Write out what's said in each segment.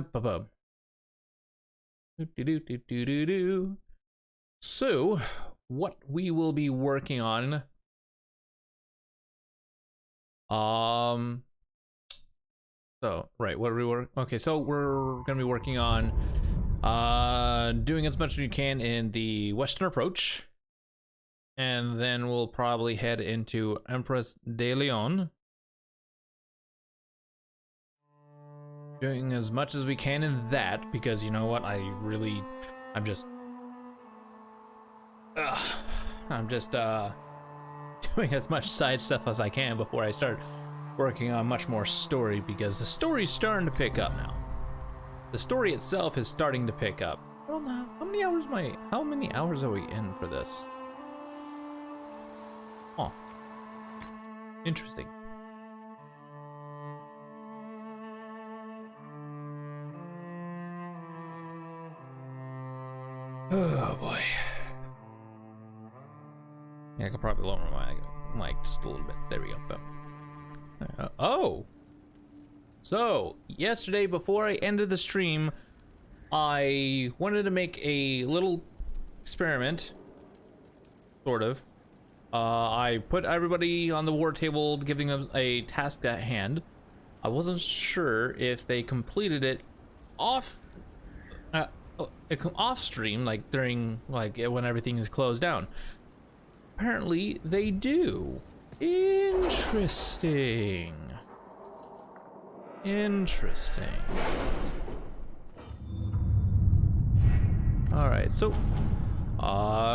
ba-bum. Do-do-do-do-do-do-do. So, what we will be working on, what are we work? Okay, so we're gonna be working on, doing as much as we can in the Western approach, and then we'll probably head into Empress de Leon, doing as much as we can in that, because you know what, I'm just doing as much side stuff as I can before I start working on much more story, because the story's starting to pick up now. The story itself is starting to pick up. I don't know how many hours are we in for this? Oh, interesting. Oh boy. Yeah, I could probably lower my mic just a little bit. There we go. Oh! So, yesterday before I ended the stream, I wanted to make a little experiment. Sort of. I put everybody on the war table, giving them a task at hand. I wasn't sure if they completed it off stream, like during, like when everything is closed down. Apparently they do. Interesting. Alright, so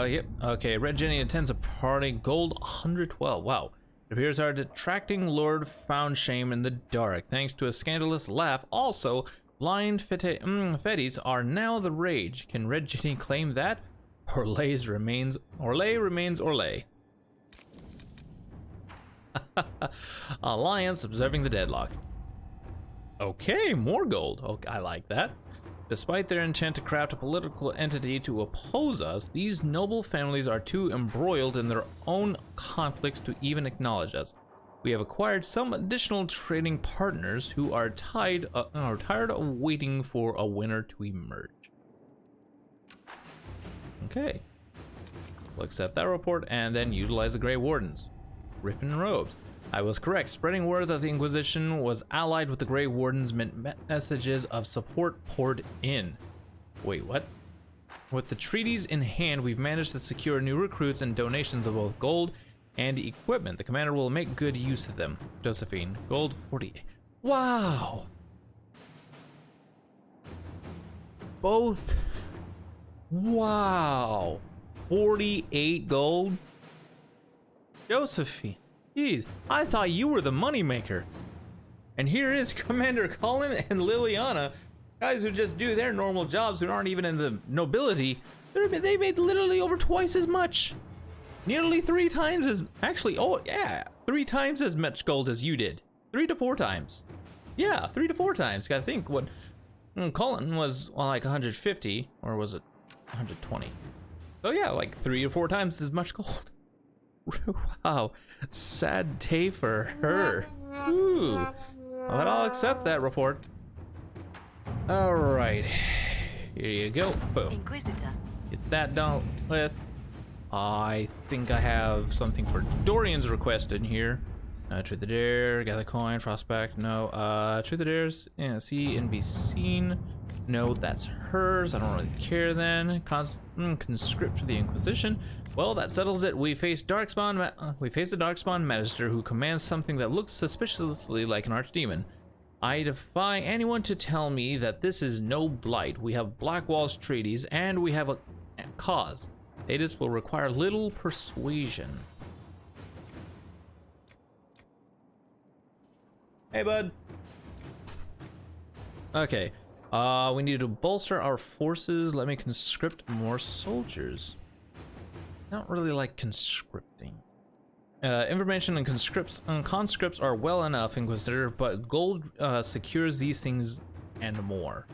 yep, okay, Red Jenny attends a party, gold 112. Wow. It appears our detracting lord found shame in the dark, thanks to a scandalous laugh. Also, blind fetties are now the rage. Can Red Jenny claim that? Orlais remains Orlais. Alliance observing the deadlock. Okay, more gold. Okay, I like that. Despite their intent to craft a political entity to oppose us, these noble families are too embroiled in their own conflicts to even acknowledge us. We have acquired some additional trading partners who are tired of waiting for a winner to emerge. Okay. We'll accept that report and then utilize the Grey Wardens. Griffin robes. I was correct. Spreading word that the Inquisition was allied with the Grey Wardens meant messages of support poured in. Wait, what? With the treaties in hand, we've managed to secure new recruits and donations of both gold and equipment. The commander will make good use of them. Josephine, gold 40. Wow! Both. Wow! 48 gold? Josephine. Jeez, I thought you were the moneymaker. And here is Commander Colin and Liliana, guys who just do their normal jobs, who aren't even in the nobility. They made literally over twice as much. Nearly 3 times as, actually, oh yeah, 3 times as much gold as you did. 3 to 4 times. Yeah, 3 to 4 times. I think what Colin was like 150, or was it 120? So yeah, like 3 to 4 times as much gold. Wow, sad day for her. Ooh, but I'll accept that report. All right, here you go. Boom. Inquisitor. Get that done with. I think I have something for Dorian's request in here. Truth or dare, gather coin, prospect. No. Truth or dares, yeah, see and be seen. No, that's hers. I don't really care then. Conscript for the Inquisition. Well, that settles it. We face a Darkspawn Magister who commands something that looks suspiciously like an archdemon. I defy anyone to tell me that this is no blight. We have Blackwall's treaties, and we have a cause. Thetis will require little persuasion. Hey, bud. Okay. We need to bolster our forces. Let me conscript more soldiers. I don't really like conscripting. Information and conscripts are well enough, Inquisitor, but gold secures these things and more.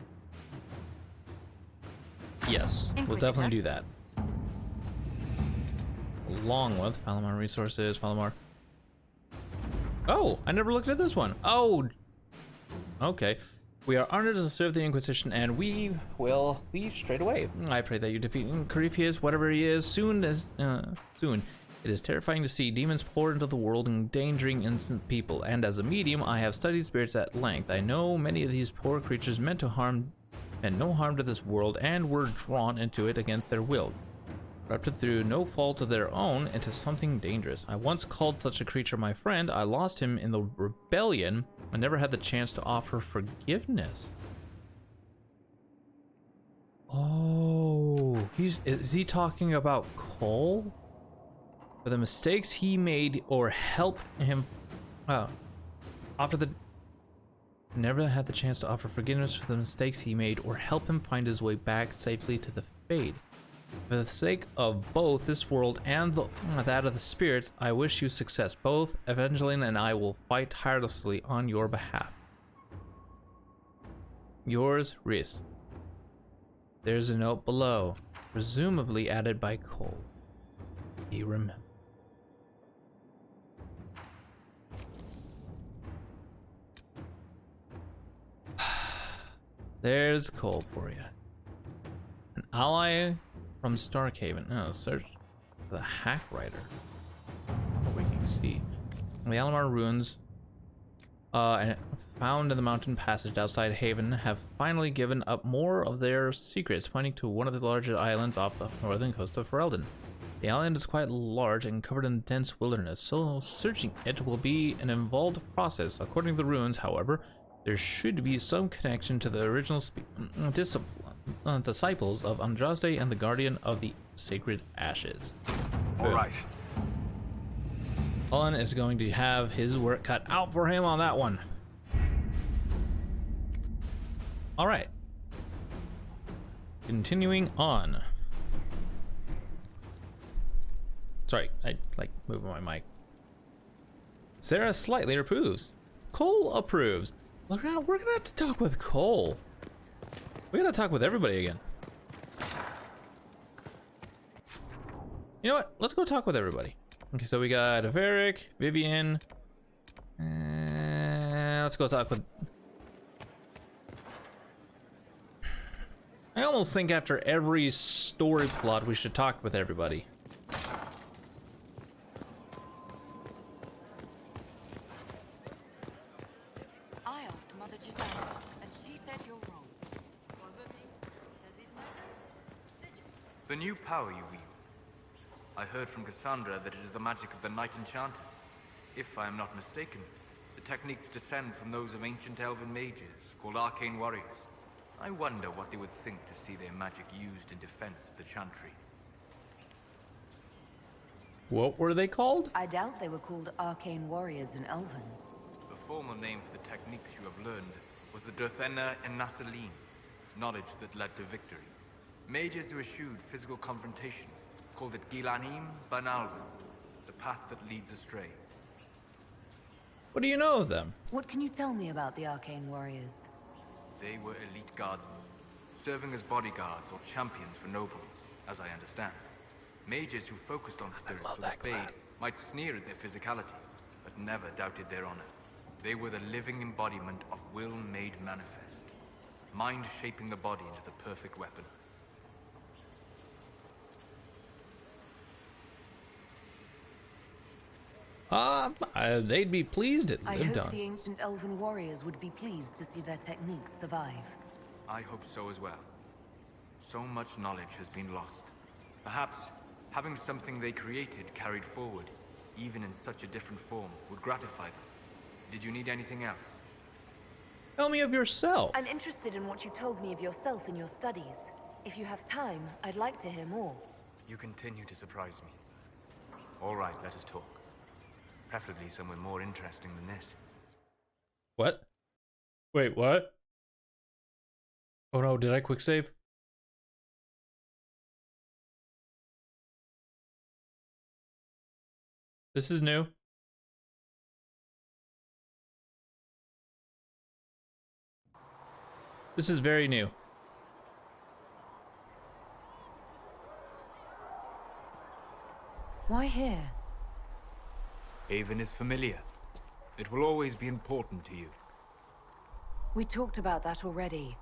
Yes, Inquisitor. We'll definitely do that. Along with Falamar resources, Falamar. Oh, I never looked at this one. Oh, okay. We are honored to serve the Inquisition, and we will leave straight away. I pray that you defeat Corypheus, whatever he is, soon. It is terrifying to see demons pour into the world, endangering innocent people, and as a medium, I have studied spirits at length. I know many of these poor creatures meant no harm to this world, and were drawn into it against their will, corrupted through no fault of their own into something dangerous. I once called such a creature my friend. I lost him in the rebellion. I never had the chance to offer forgiveness. Oh, is he talking about Cole? For the mistakes he made, or help him never had the chance to offer forgiveness for the mistakes he made, or help him find his way back safely to the fade. For the sake of both this world and that of the spirits, I wish you success. Both Evangeline and I will fight tirelessly on your behalf. Yours, Rhys. There's a note below, presumably added by Cole. He remembered. There's Cole for you. An ally from Starkhaven. Oh, search for the Hack Rider. What we can see. The Alamar ruins found in the mountain passage outside Haven have finally given up more of their secrets, pointing to one of the larger islands off the northern coast of Ferelden. The island is quite large and covered in dense wilderness, so searching it will be an involved process. According to the ruins, however, there should be some connection to the original disciples of Andraste and the Guardian of the Sacred Ashes. All right. Cullen is going to have his work cut out for him on that one. All right. Continuing on. Sorry, I like moving my mic. Sarah slightly approves. Cole approves. Look around, we're gonna have to talk with Cole. We gotta talk with everybody again. You know what? Let's go talk with everybody. Okay, so we got Varric, Vivian. Let's go talk with... I almost think after every story plot we should talk with everybody. The new power you wield. I heard from Cassandra that it is the magic of the Knight Enchanters. If I am not mistaken, the techniques descend from those of ancient elven mages, called arcane warriors. I wonder what they would think to see their magic used in defense of the Chantry. What were they called? I doubt they were called arcane warriors in Elven. The formal name for the techniques you have learned was the Dothenna and Nassaline, knowledge that led to victory. Mages who eschewed physical confrontation called it Gilanim Banalvan, the path that leads astray. What do you know of them? What can you tell me about the arcane warriors? They were elite guardsmen, serving as bodyguards or champions for nobles, as I understand. Mages who focused on spirits or the Fade might sneer at their physicality, but never doubted their honor. They were the living embodiment of will made manifest, mind shaping the body into the perfect weapon. They'd be pleased it I lived hope on. the ancient elven warriors would be pleased to see their techniques survive. I hope so as well. So much knowledge has been lost. Perhaps having something they created carried forward, even in such a different form, would gratify them. Did you need anything else? Tell me of yourself. I'm interested in what you told me of yourself in your studies. If you have time, I'd like to hear more. You continue to surprise me. All right, let us talk. Preferably somewhere more interesting than this. What? Wait, what? Oh no, did I quick save? This is new. This is very new. Why here? Haven is familiar. It will always be important to you. We talked about that already.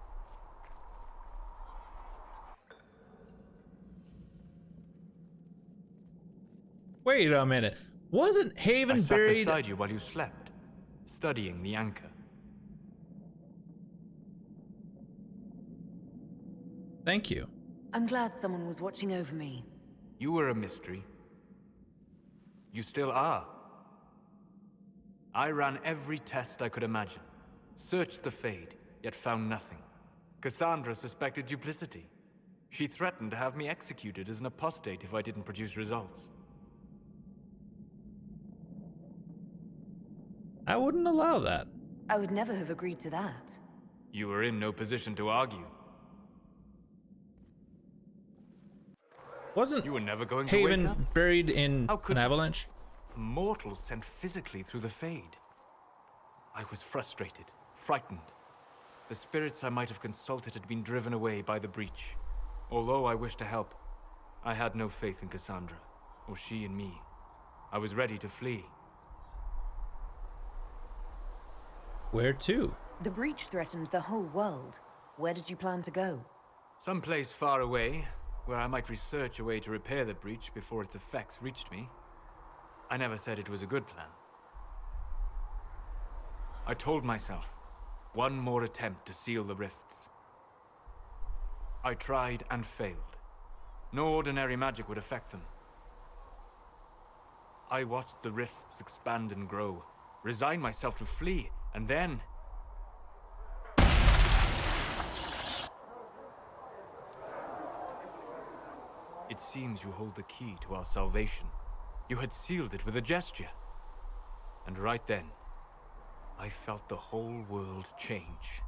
Wait a minute. Wasn't Haven I sat buried? beside you while you slept, studying the anchor. Thank you. I'm glad someone was watching over me. You were a mystery. You still are. I ran every test I could imagine. Searched the Fade, yet found nothing. Cassandra suspected duplicity. She threatened to have me executed as an apostate if I didn't produce results. I wouldn't allow that. I would never have agreed to that. You were in no position to argue. Wasn't You were never going to wake Haven up. buried in How could an you? avalanche? Mortals sent physically through the Fade. I was frustrated, frightened. The spirits I might have consulted had been driven away by the breach. Although I wished to help, I had no faith in Cassandra, or she in me. I was ready to flee. Where to? The breach threatened the whole world. Where did you plan to go? Someplace far away, where I might research a way to repair the breach before its effects reached me. I never said it was a good plan. I told myself, one more attempt to seal the rifts. I tried and failed. No ordinary magic would affect them. I watched the rifts expand and grow, resigned myself to flee, and then... It seems you hold the key to our salvation. You had sealed it with a gesture. And right then, I felt the whole world change.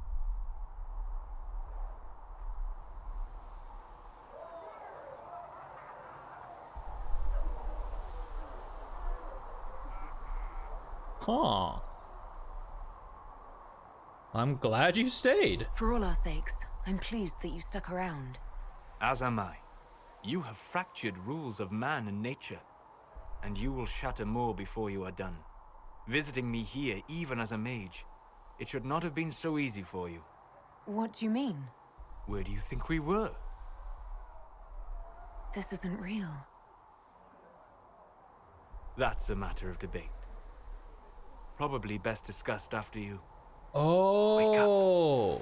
Huh. I'm glad you stayed. For all our sakes, I'm pleased that you stuck around. As am I. You have fractured rules of man and nature, and you will shatter more before you are done. Visiting me here, even as a mage, it should not have been so easy for you. What do you mean? Where do you think we were? This isn't real. That's a matter of debate. Probably best discussed after you... Oh.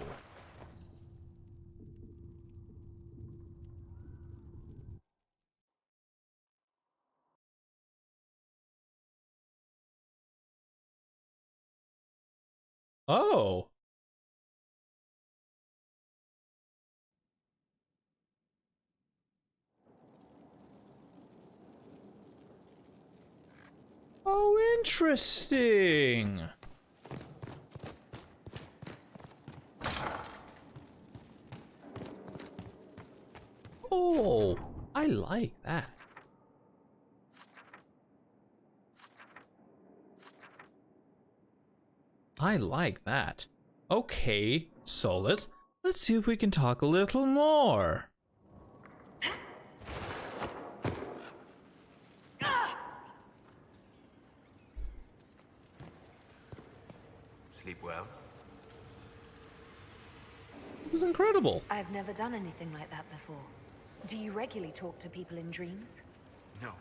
Oh. Oh, interesting. Oh, I like that. I like that. Okay, Solus, let's see if we can talk a little more. Sleep well? It was incredible. I've never done anything like that before. Do you regularly talk to people in dreams? No.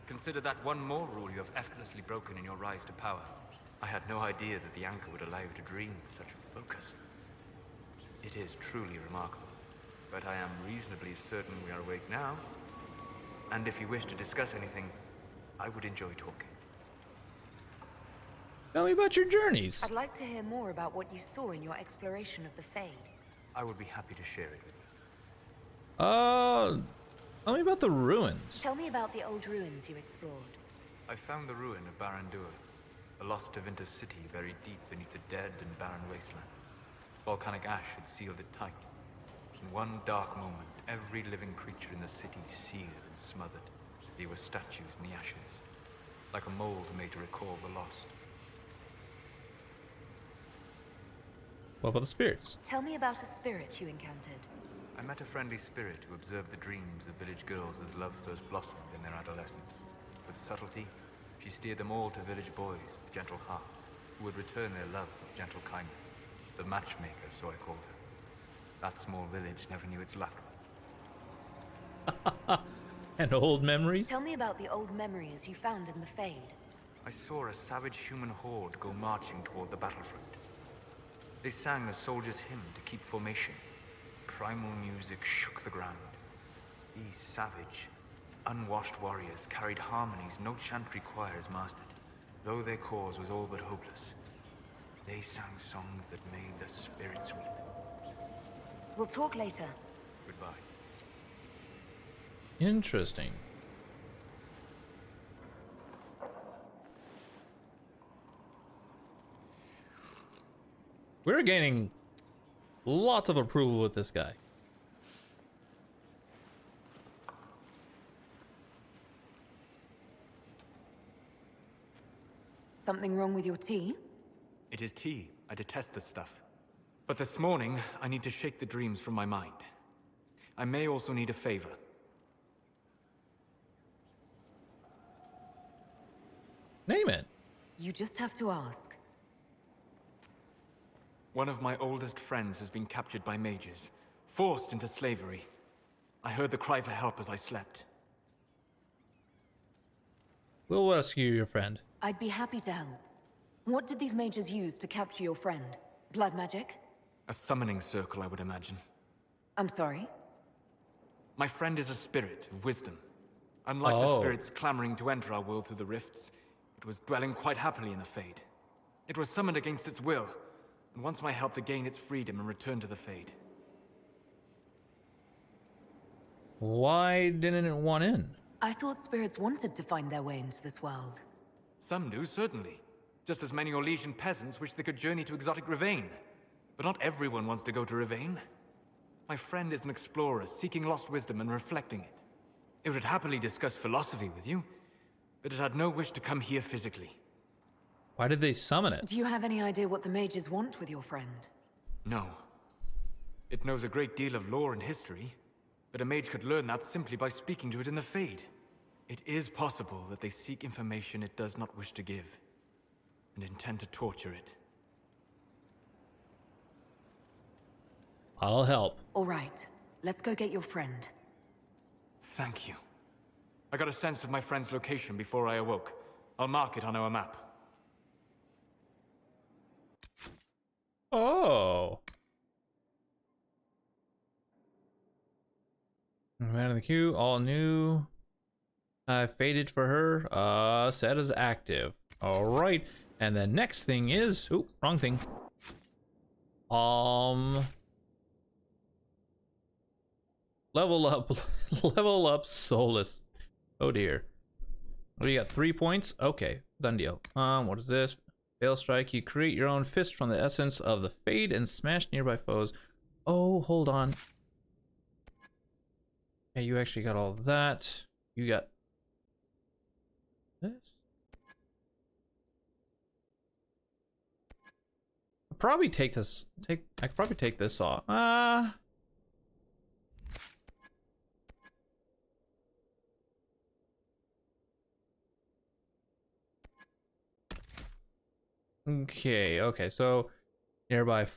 Consider that one more rule you have effortlessly broken in your rise to power. I had no idea that the anchor would allow you to dream with such focus. It is truly remarkable. But I am reasonably certain we are awake now. And if you wish to discuss anything, I would enjoy talking. Tell me about your journeys. I'd like to hear more about what you saw in your exploration of the Fade. I would be happy to share it with you. Tell me about the ruins. Tell me about the old ruins you explored. I found the ruin of Barandur, a lost Tevinter city buried deep beneath the dead and barren wasteland. Volcanic ash had sealed it tight. In one dark moment, every living creature in the city seared and smothered. They were statues in the ashes, like a mold made to recall the lost. What about the spirits? Tell me about a spirit you encountered. I met a friendly spirit who observed the dreams of village girls as love first blossomed in their adolescence. With subtlety, she steered them all to village boys with gentle hearts, who would return their love with gentle kindness. The matchmaker, so I called her. That small village never knew its luck. And old memories? Tell me about the old memories you found in the Fade. I saw a savage human horde go marching toward the battlefront. They sang a soldier's hymn to keep formation. Primal music shook the ground. These savage, unwashed warriors carried harmonies no chantry choirs mastered, though their cause was all but hopeless. They sang songs that made the spirits weep. We'll talk later. Goodbye. Interesting. We're gaining lots of approval with this guy. Something wrong with your tea? It is tea. I detest this stuff. But this morning, I need to shake the dreams from my mind. I may also need a favor. Name it. You just have to ask. One of my oldest friends has been captured by mages, forced into slavery. I heard the cry for help as I slept. We'll rescue your friend. I'd be happy to help. What did these mages use to capture your friend? Blood magic? A summoning circle, I would imagine. I'm sorry? My friend is a spirit of wisdom. Unlike the spirits clamoring to enter our world through the rifts, it was dwelling quite happily in the Fade. It was summoned against its will, and wants my help to gain its freedom and return to the Fade. Why didn't it want in? I thought spirits wanted to find their way into this world. Some do, certainly. Just as many Orlesian peasants wish they could journey to exotic Rivain. But not everyone wants to go to Rivain. My friend is an explorer, seeking lost wisdom and reflecting it. It would happily discuss philosophy with you, but it had no wish to come here physically. Why did they summon it? Do you have any idea what the mages want with your friend? No. It knows a great deal of lore and history, but a mage could learn that simply by speaking to it in the Fade. It is possible that they seek information it does not wish to give, and intend to torture it. I'll help. All right. Let's go get your friend. Thank you. I got a sense of my friend's location before I awoke. I'll mark it on our map. Oh. Man in the queue, all new. Faded for her. Set as active. All right. And the next thing is, oh, wrong thing. Level up, level up Solus. Oh dear. We got 3 points. Okay, done deal. What is this? Veil Strike. You create your own fist from the essence of the Fade and smash nearby foes. Oh, hold on. Yeah, you actually got all that. You got this. I'll probably take this. I could probably take this off. Okay, so nearby,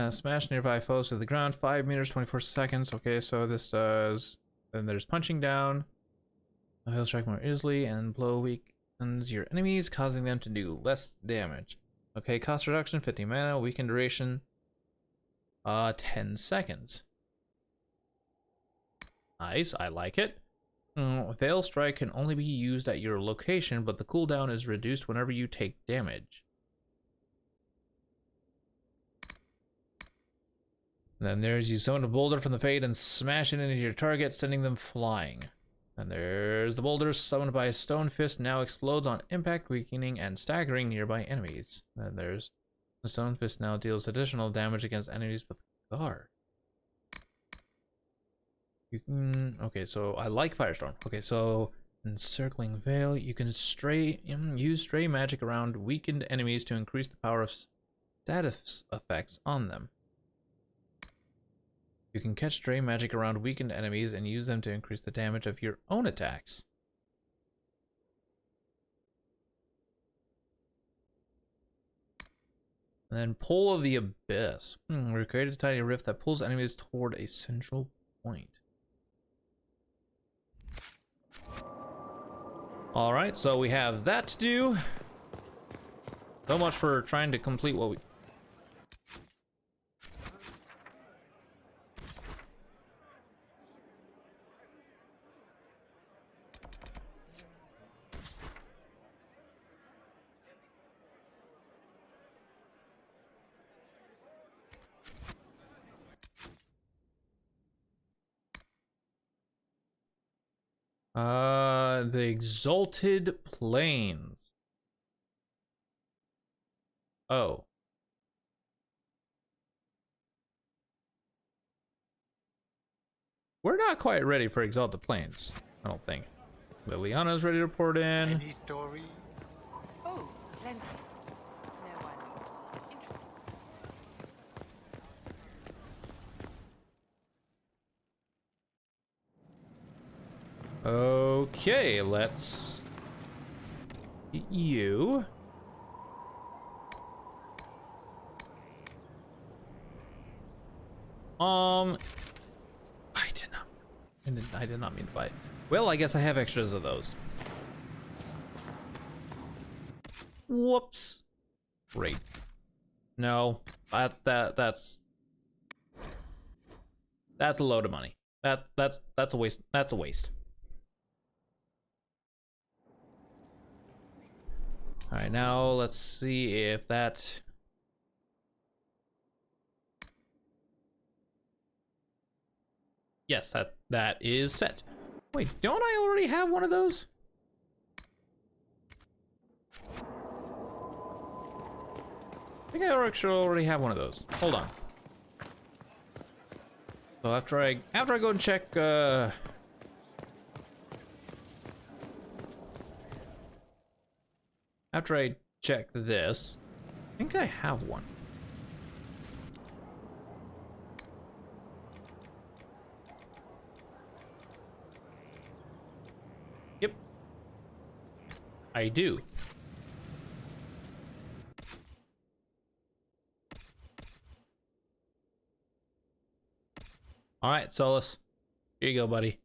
smash nearby foes to the ground, 5 meters, 24 seconds. Okay, so this does, then there's punching down. He'll strike more easily and blow weakens your enemies, causing them to do less damage. Okay, cost reduction, 50 mana, weaken duration, 10 seconds. Nice, I like it. Veil Strike can only be used at your location, but the cooldown is reduced whenever you take damage. Then there's you summon a boulder from the Fade and smash it into your target, sending them flying. And there's the boulder summoned by a stone fist now explodes on impact, weakening and staggering nearby enemies. Then there's the stone fist now deals additional damage against enemies with guard. You can, okay, so I like Firestorm. Okay, so encircling veil, you can use stray magic around weakened enemies to increase the power of status effects on them. You can catch stray magic around weakened enemies and use them to increase the damage of your own attacks. And then Pull of the Abyss. We created a tiny rift that pulls enemies toward a central point. Alright, so we have that to do. So much for trying to complete what we... The Exalted Plains. Oh. We're not quite ready for Exalted Plains, I don't think. Liliana's ready to report in. Any stories? Oh, plenty. No one interested. Okay, let's get you. I did not mean to buy it. Well, I guess I have extras of those. Whoops. Great. No, that's a load of money. That's a waste. That's a waste. All right, now let's see if that. Yes, that is set. Wait, don't I already have one of those? I think I actually already have one of those. Hold on. So after I go and check after I check this, I think I have one. Yep. I do. All right, Solus. Here you go, buddy.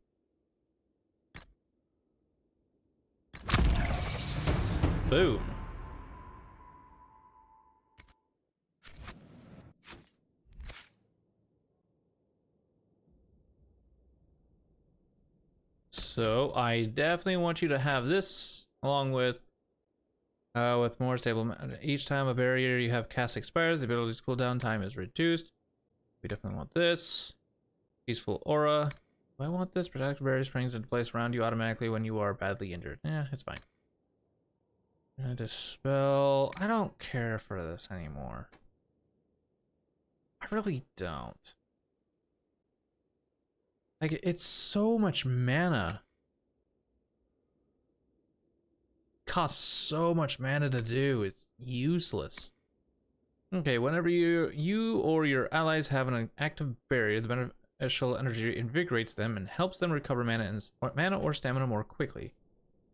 Boom. So I definitely want you to have this along with more stable. Each time a barrier you have cast expires, the ability's cooldown time is reduced. We definitely want this. Peaceful aura. Do I want this? Protect barrier springs into place around you automatically when you are badly injured. Yeah, it's fine. Dispel. I don't care for this anymore. I really don't. Like, it's so much mana. Costs so much mana to do. It's useless. Okay, whenever you or your allies have an active barrier, the beneficial energy invigorates them and helps them recover mana or stamina more quickly.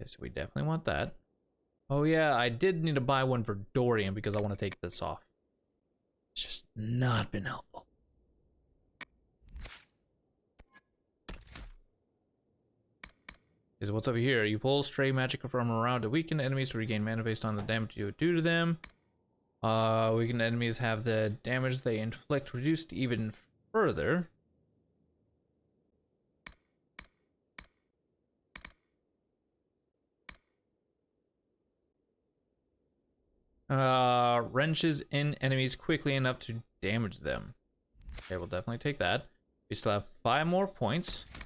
Okay, so we definitely want that. Oh yeah, I did need to buy one for Dorian because I want to take this off. It's just not been helpful. Is what's over here? You pull stray magic from around to weaken enemies to regain mana based on the damage you do to them. Weakened enemies have the damage they inflict reduced even further. Wrenches in enemies quickly enough to damage them. Okay, we'll definitely take that. We still have 5 more points. I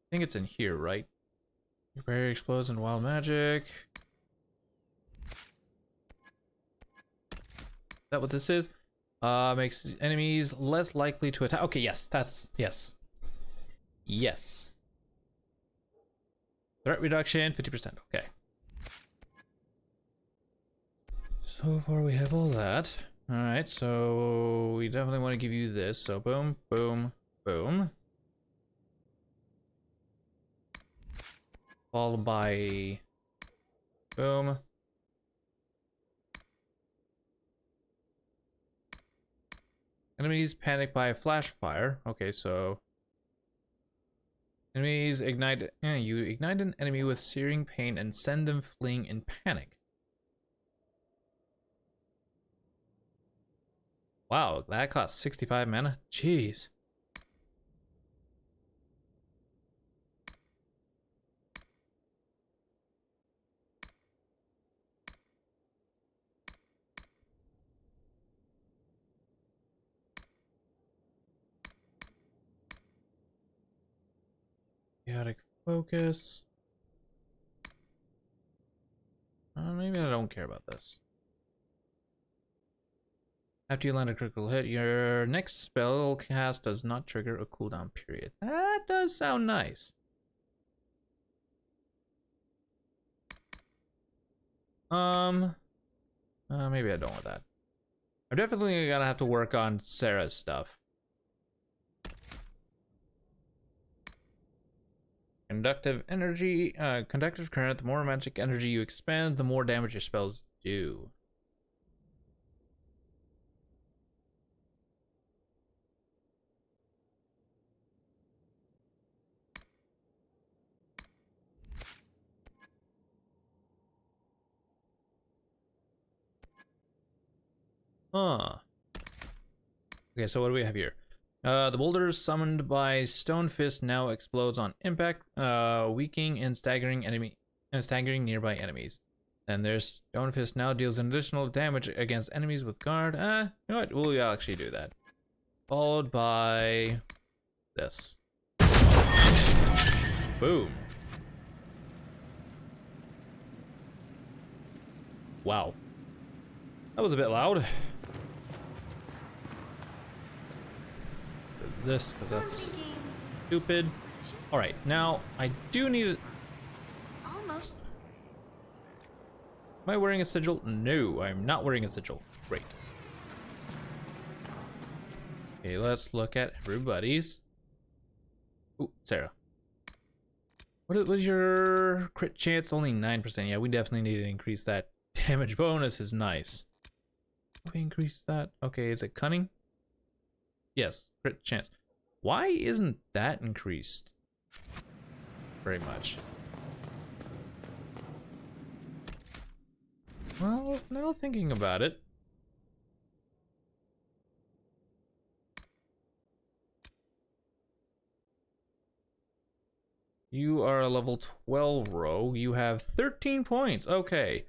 think it's in here, right? Your barrier explodes in wild magic. Is that what this is? Makes enemies less likely to attack. Okay, yes, yes. Yes. Threat reduction, 50%, okay. So far we have all that. Alright, so we definitely want to give you this. So boom, boom, boom. Followed by boom. Enemies panic by flash fire. Okay, so enemies ignite. Yeah, you ignite an enemy with searing pain and send them fleeing in panic. Wow, that cost 65 mana. Jeez. Chaotic focus. Maybe I don't care about this. After you land a critical hit, your next spell cast does not trigger a cooldown period. That does sound nice. Maybe I don't want that. I'm definitely gonna have to work on Sarah's stuff. Conductive energy, conductive current. The more magic energy you expend, the more damage your spells do. Huh. Okay, so what do we have here? The boulder summoned by Stone Fist now explodes on impact, weakening and staggering nearby enemies. And there's Stone Fist now deals an additional damage against enemies with guard. You know what? We'll actually do that. Followed by this. Boom. Wow. That was a bit loud. This, because that's stupid. Alright, now I do need a... Almost. Am I wearing a sigil? No, I'm not wearing a sigil. Great. Okay, let's look at everybody's. Ooh, Sarah. What was your crit chance? Only 9%. Yeah, we definitely need to increase that. Damage bonus is nice. We increase that. Okay, is it cunning? Yes, crit chance. Why isn't that increased very much? Well, now thinking about it. You are a level 12 rogue. You have 13 points. Okay.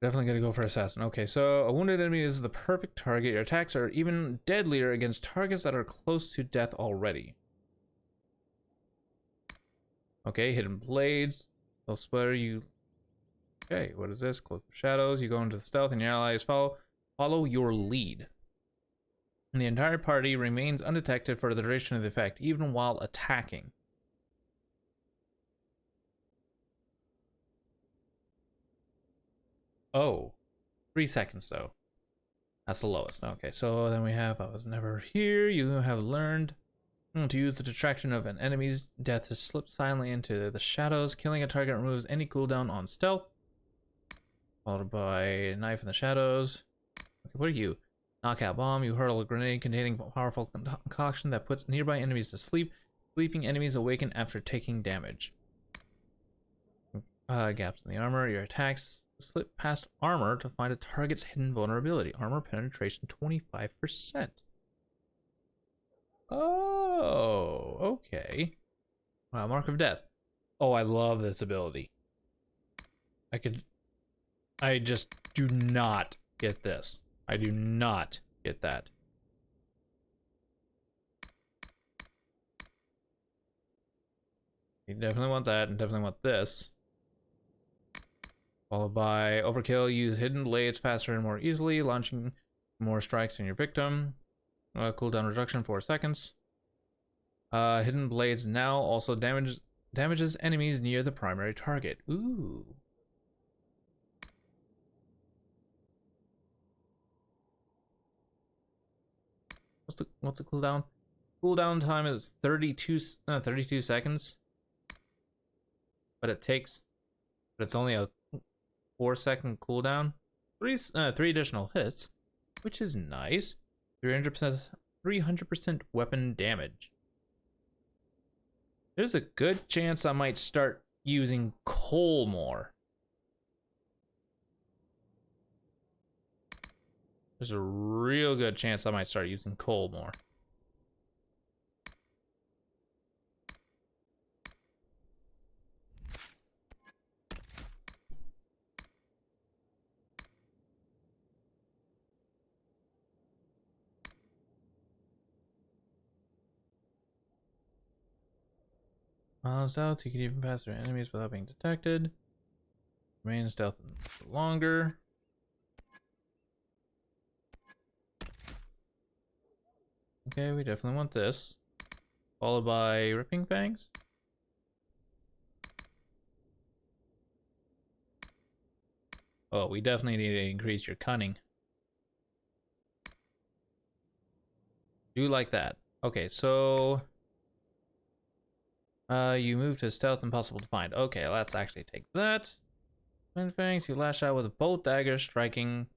Definitely gonna go for assassin. Okay, so a wounded enemy is the perfect target. Your attacks are even deadlier against targets that are close to death already. Okay, hidden blades. They'll splatter you. Okay, what is this? Cloak of shadows. You go into the stealth and your allies follow your lead. And the entire party remains undetected for the duration of the effect, even while attacking. Oh, 3 seconds though. That's the lowest. Okay, so then we have I was never here. You have learned to use the detraction of an enemy's death to slip silently into the shadows. Killing a target removes any cooldown on stealth. Followed by knife in the shadows. Okay, what are you? Knockout bomb. You hurl a grenade containing powerful concoction that puts nearby enemies to sleep. Sleeping enemies awaken after taking damage. Gaps in the armor. Your attacks slip past armor to find a target's hidden vulnerability. Armor penetration 25%. Oh, okay. Wow, Mark of Death. Oh, I love this ability. I just do not get this. I do not get that. You definitely want that and definitely want this. Followed by overkill, use hidden blades faster and more easily, launching more strikes on your victim. Cooldown reduction 4 seconds. Hidden blades now also damages enemies near the primary target. Ooh. What's the cooldown? Cooldown time is 32 seconds. But it's only a 4-second cooldown. Three additional hits, which is nice. 300% weapon damage. There's a good chance I might start using coal more. There's a real good chance I might start using coal more. Miles out, you can even pass through enemies without being detected. Remain stealth longer. Okay, we definitely want this. Followed by Ripping Fangs. Oh, we definitely need to increase your cunning. Do like that. Okay, so you move to stealth, impossible to find. Okay, let's actually take that. Twin Fangs, you lash out with both daggers, striking.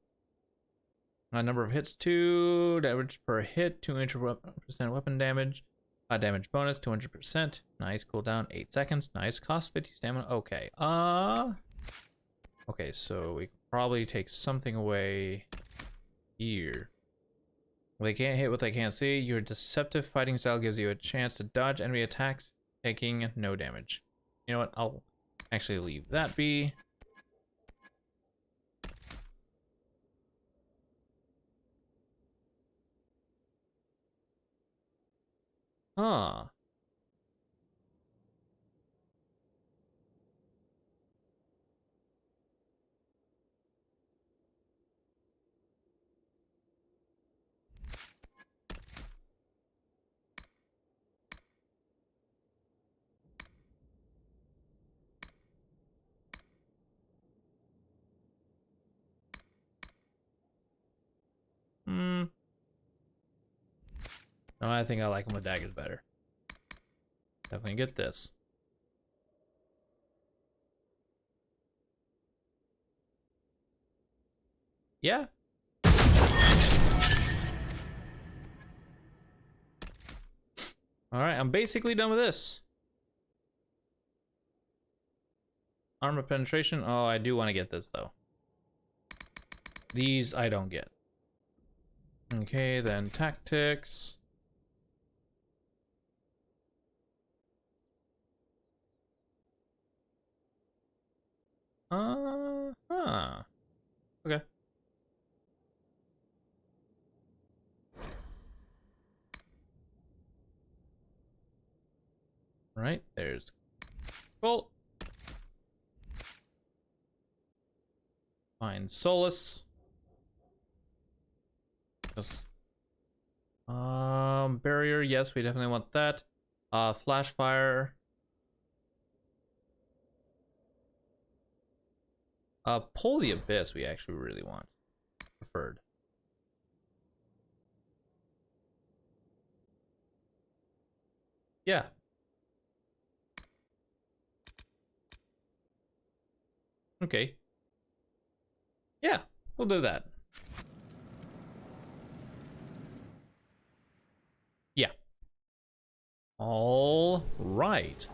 Number of hits 2, damage per hit, 200% weapon damage. Damage bonus 200%. Nice, cooldown 8 seconds. Nice, cost 50 stamina. Okay. Okay, so we probably take something away here. They can't hit what they can't see. Your deceptive fighting style gives you a chance to dodge enemy attacks, taking no damage. You know what? I'll actually leave that be. Huh. Hmm. No, I think I like them with daggers better. Definitely get this. Yeah. Alright, I'm basically done with this. Armor penetration. Oh, I do want to get this, though. These I don't get. Okay, then tactics. Huh. Okay. Right, there's Bolt. Find Solace. Just, barrier, yes, we definitely want that. Flash fire. Pull the Abyss we actually really want. Preferred. Yeah. Okay. Yeah, we'll do that. Yeah. All right.